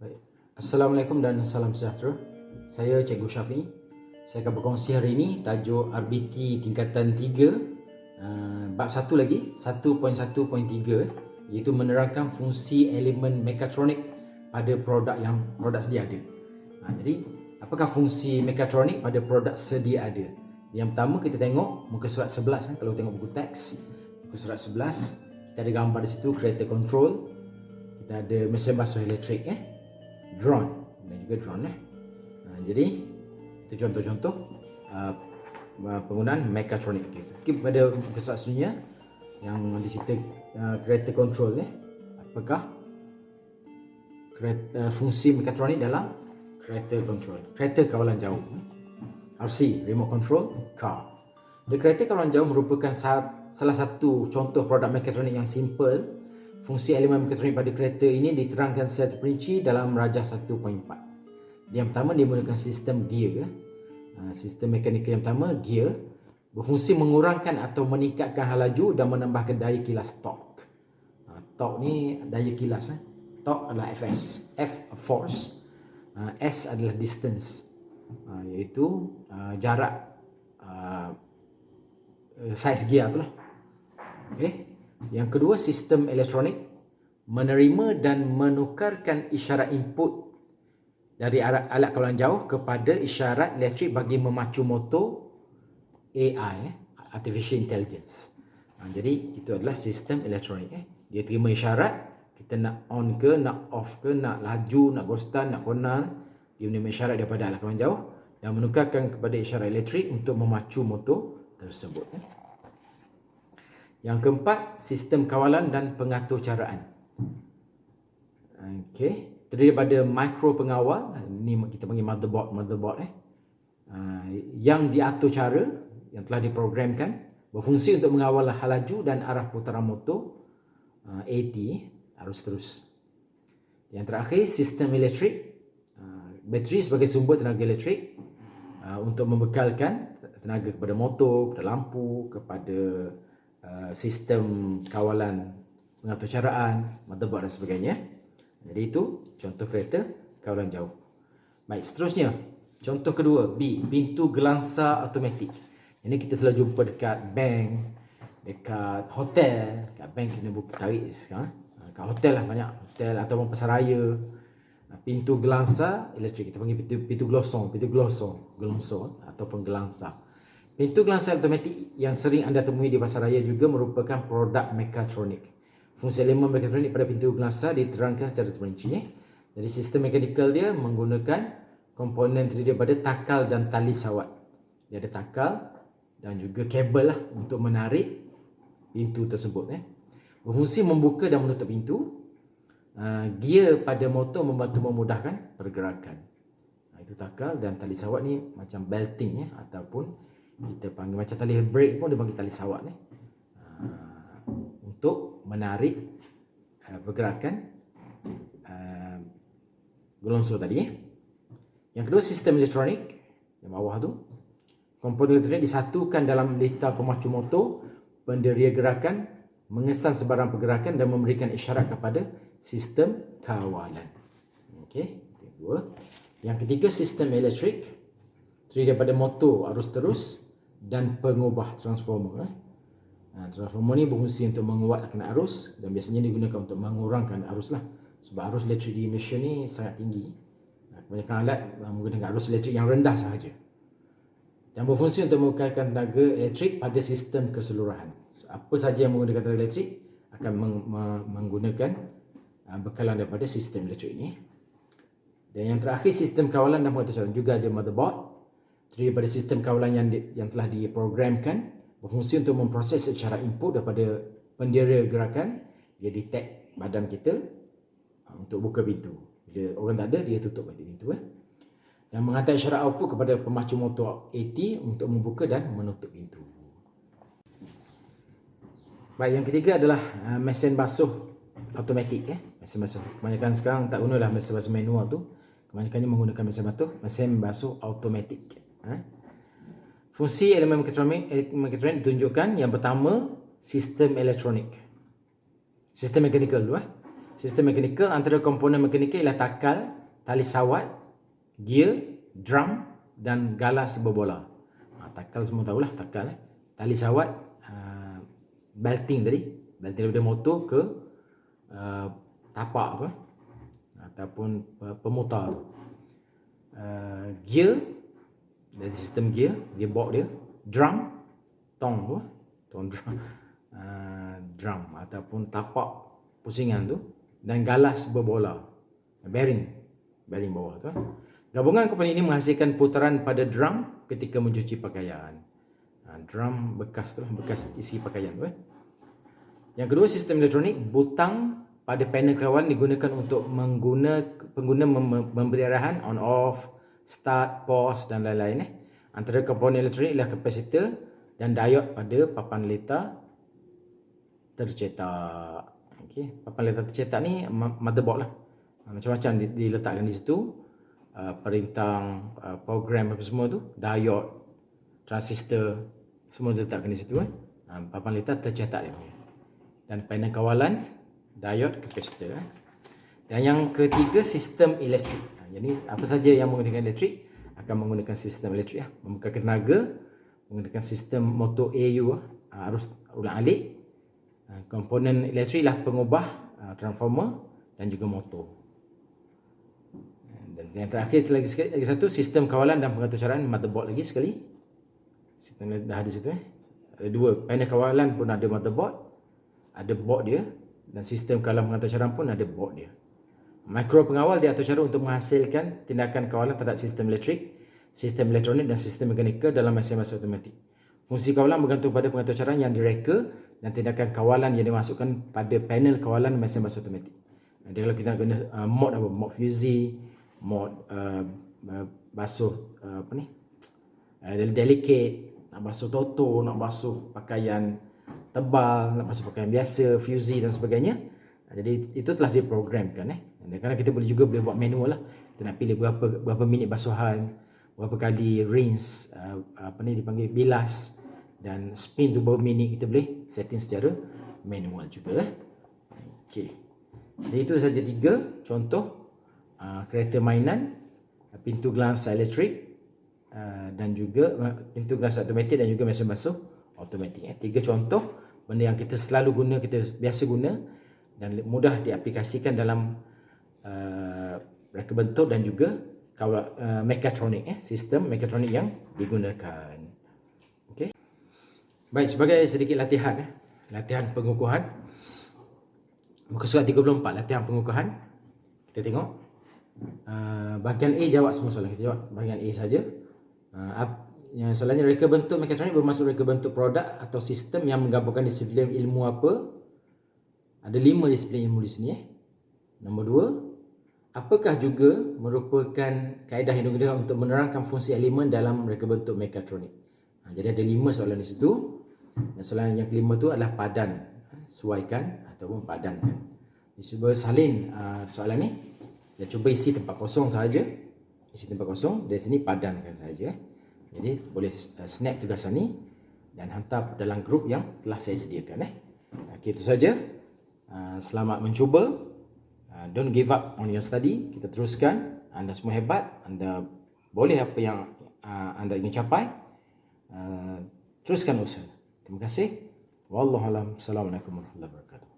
Baik. Assalamualaikum dan salam sejahtera. Saya Cikgu Syafi. Saya akan berkongsi hari ini tajuk RBT tingkatan 3, bab 1 lagi, 1.1.3, iaitu menerangkan fungsi elemen mekatronik pada produk sedia ada. Jadi, apakah fungsi mekatronik pada produk sedia ada? Yang pertama kita tengok muka surat 11, kalau tengok buku teks, muka surat 11, kita ada gambar di situ creator control, kita ada mesin basuh elektrik, drone dan juga drone. Jadi itu contoh-contoh penggunaan mekatronik. Okay, pada muka surat seterusnya yang dicerita creator control, apakah fungsi mekatronik dalam creator control? Kereta kawalan jauh, RC, remote control car. Kereta kawalan jauh merupakan salah satu contoh produk mekatronik yang simple. Fungsi elemen mekatronik pada kereta ini diterangkan secara terperinci dalam Rajah 1.4. Yang pertama, dia menggunakan sistem gear. Sistem mekanikal yang pertama, gear, berfungsi mengurangkan atau meningkatkan hal laju dan menambahkan daya kilas torque. Torque ni daya kilas. Torque adalah Fs. F force, S adalah distance, iaitu jarak size gear tu lah. Okay. Yang kedua, sistem elektronik menerima dan menukarkan isyarat input dari alat kawalan jauh kepada isyarat elektrik bagi memacu motor AI, Artificial Intelligence. Jadi itu adalah sistem elektronik. Dia terima isyarat, kita nak on ke, nak off ke, nak laju, nak ghostan, nak corner, dia menerima isyarat daripada alat kawalan jauh dan menukarkan kepada isyarat elektrik untuk memacu motor tersebut. Yang keempat, sistem kawalan dan pengaturcaraan. Okey, terdiri daripada mikro pengawal, ini kita panggil motherboard, yang diatur cara, yang telah diprogramkan, berfungsi untuk mengawal hal laju dan arah putaran motor, AT, arus terus. Yang terakhir, sistem elektrik, bateri sebagai sumber tenaga elektrik untuk membekalkan tenaga kepada motor, kepada lampu, kepada sistem kawalan pengaturcaraan, motherboard dan sebagainya. Jadi itu contoh kereta kawalan jauh. Baik, seterusnya contoh kedua, B, pintu gelangsa automatik. Ini kita selalu jumpa dekat bank, dekat hotel. Dekat bank kena buka tarik sekarang. Dekat hotel lah banyak, hotel ataupun pasaraya. Pintu gelangsa elektrik, kita panggil pintu glosong ataupun gelangsa. Pintu gelangsa automatik yang sering anda temui di pasaraya juga merupakan produk mekatronik. Fungsi elemen mekatronik pada pintu gelangsa diterangkan secara terperinci. Jadi sistem mekanikal dia menggunakan komponen terdiri daripada takal dan tali sawat. Dia ada takal dan juga kabel lah untuk menarik pintu tersebut. Berfungsi membuka dan menutup pintu. Gear pada motor membantu memudahkan pergerakan. Itu takal dan tali sawat ni macam belting, ataupun kita panggil macam tali brake pun dia panggil tali sawat untuk menarik pergerakan gelonsor tadi. Yang kedua, sistem elektronik yang bawah tu. Komponen elektronik disatukan dalam litar pemacu motor, penderia gerakan, mengesan sebarang pergerakan dan memberikan isyarat kepada sistem kawalan. Okey, itu dua. Yang ketiga, sistem elektrik terdiri daripada motor arus terus dan pengubah transformer. Transformer ni berfungsi untuk menguatkan arus dan biasanya digunakan untuk mengurangkan arus lah. Sebab arus elektrik di Malaysia ni sangat tinggi. Kebanyakan alat menggunakan arus elektrik yang rendah sahaja. Dan berfungsi untuk menguatkan tenaga elektrik pada sistem keseluruhan. Apa sahaja yang menggunakan tenaga elektrik akan menggunakan bekalan daripada sistem elektrik ini. Dan yang terakhir, sistem kawalan dan pengaturcaraan, juga ada motherboard terdiri daripada sistem kawalan yang telah diprogramkan, berfungsi untuk memproses secara input daripada pendera gerakan. Dia detect badan kita untuk buka pintu. Bila orang tak ada, dia tutup pintu. Dan menghantar isyarat output kepada pemacu motor AT untuk membuka dan menutup pintu. Baik, yang ketiga adalah mesin basuh automatik. Mesin basuh. Kebanyakan sekarang tak gunalah mesin basuh manual tu. Kebanyakannya menggunakan mesin basuh automatik. Fungsi elemen mekatronik ditunjukkan. Yang pertama, sistem elektronik. Sistem mekanikal dulu. Sistem mekanikal, antara komponen mekanikal ialah takal, tali sawat, gear, drum dan galas berbola. Takal semua tahulah takal. Tali sawat, belting tadi, belting daripada motor ke tapak tu, ataupun pemutar tu. Gear, dari sistem gearbox dia. Drum, tong tu, tong drum, drum ataupun tapak pusingan tu. Dan galas berbola, bearing bawah tu. Gabungan komponen ini menghasilkan putaran pada drum ketika mencuci pakaian. Drum bekas tu, bekas isi pakaian tu. Yang kedua, sistem elektronik. Butang pada panel kawalan digunakan untuk pengguna memberi arahan on off, start, pause dan lain-lain. Antara komponen elektronik ialah kapasitor dan diod pada papan letar tercetak. Okay. Papan letar tercetak ni motherboard lah. Macam-macam diletakkan di situ. Perintang, program apa semua tu, diod, transistor, semua diletakkan di situ. Papan letar tercetak dia. Dan panel kawalan, diod, kapasitor. Dan yang ketiga, sistem elektrik. Jadi apa saja yang menggunakan elektrik akan menggunakan sistem elektrik. Membekal tenaga menggunakan sistem motor AU, arus ulang-alik. Komponen elektrik lah pengubah, transformer dan juga motor. Dan yang terakhir lagi satu, sistem kawalan dan pengatur caraan, motherboard lagi sekali. Sistem dah ada situ. Ada dua, panel kawalan pun ada motherboard, ada board dia, dan sistem kawalan pengatur caraan pun ada board dia. Mikro pengawal diatur cara untuk menghasilkan tindakan kawalan terhadap sistem elektrik, sistem elektronik dan sistem mekanikal dalam mesin-mesin automatik. Fungsi kawalan bergantung pada pengatur caraan yang direka dan tindakan kawalan yang dimasukkan pada panel kawalan mesin-mesin automatik. Jadi kalau kita guna mod apa, mod fuzzy, mod basuh delicate, nak basuh toto, nak basuh pakaian tebal, nak basuh pakaian biasa, fuzzy dan sebagainya. Jadi itu telah diprogramkan. Dan kadang kita boleh buat manual lah. Kita nak pilih berapa minit basuhan, berapa kali rinse, dipanggil bilas, dan spin tu berapa minit, kita boleh setting secara manual juga. Okey. Jadi itu saja 3 contoh kereta mainan, pintu gelas elektrik, dan juga pintu gelas automatik dan juga mesin basuh automatik. 3 contoh benda yang kita selalu guna, kita biasa guna dan mudah diaplikasikan dalam reka bentuk dan juga mekatronik, sistem mekatronik yang digunakan. Okey. Baik, sebagai sedikit latihan, latihan pengukuhan. Muka surat 34, latihan pengukuhan. Kita tengok. Bahagian A jawab semua soalan. Kita jawab bahagian A saja. Soalannya, reka bentuk mekatronik bermaksud reka bentuk produk atau sistem yang menggabungkan disiplin ilmu apa? Ada 5 disiplin ilmu di sini. Nombor 2, apakah juga merupakan kaedah yang digunakan untuk menerangkan fungsi elemen dalam reka bentuk mekatronik? Jadi ada 5 soalan di situ. Dan soalan yang kelima tu adalah padan, sesuaikan ataupun padankan. Cuba salin soalan ni dan cuba isi tempat kosong saja. Isi tempat kosong, dari sini padankan saja. Jadi boleh snap tugasan ni dan hantar dalam grup yang telah saya sediakan. Okey, itu saja. Selamat mencuba. Don't give up on your study. Kita teruskan. Anda semua hebat. Anda boleh apa yang anda ingin capai. Teruskan usaha. Terima kasih. Wallahualam. Assalamualaikum warahmatullahi wabarakatuh.